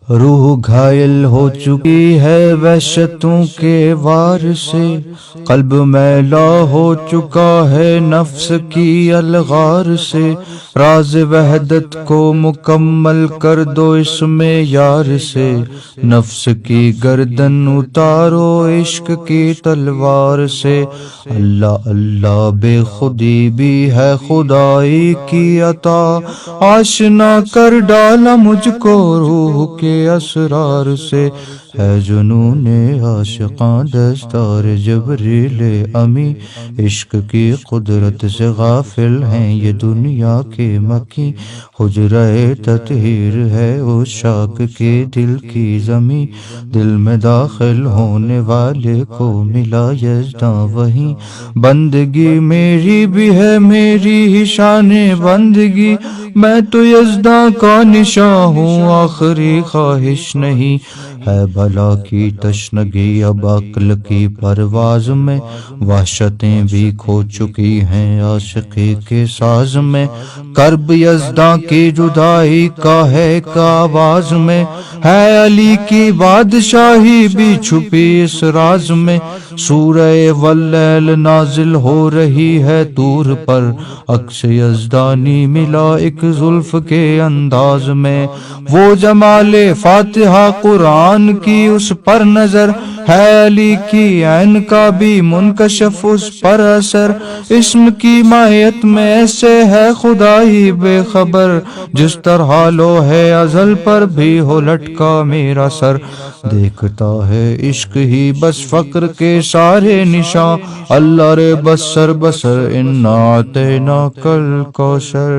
روح گھائل ہو چکی ہے وحشتوں کے وار سے، قلب میلا ہو چکا ہے نفس کی الغار سے، راز وحدت کو مکمل کر دو اس میں یار سے، نفس کی گردن اتارو عشق کی تلوار سے۔ اللہ اللہ بے خودی بھی ہے خدائی کی عطا، آشنا کر ڈالا مجھ کو روح کے اسرار سے، ہے جنون عاشقاں دستار جبریل امی، عشق کی قدرت سے غافل ہیں یہ دنیا کے مکی، حجرہ تطہیر ہے عشاق کے دل کی زمیں، دل میں داخل ہونے والے کو ملا یزداں وہیں، بندگی میری بھی ہے میری ہی شان بندگی، میں تو یزداں کا نشاں ہوں آخری خواہش نہیں، ہے بھلا کی تشنگی اب عقل کی پرواز میں، وحشتیں بھی کھو چکی ہیں عاشقی کے ساز میں، کرب یزداں کی جدائی کا ہے ایک آواز میں، ہے علی کی بادشاہی بھی چھپی اس راز میں، سورہ واللیل نازل ہو رہی ہے طور پر، عکس یزدانی ملا ایک زلف کے انداز میں، وہ جمال فاتحہ قرآن کی اس پر نظر، ہے علی کی عین کا بھی منکشف اس پر اثر، اسم کی ماہیت میں ایسے ہے خدائی بے خبر، جس طرح لوح ازل پر بھی ہو لٹکا میرا سر، دیکھتا ہے عشق ہی بس فقر کے سارے نشاں، اللہ رے بسر بسر انا اعطیناک الکوثر۔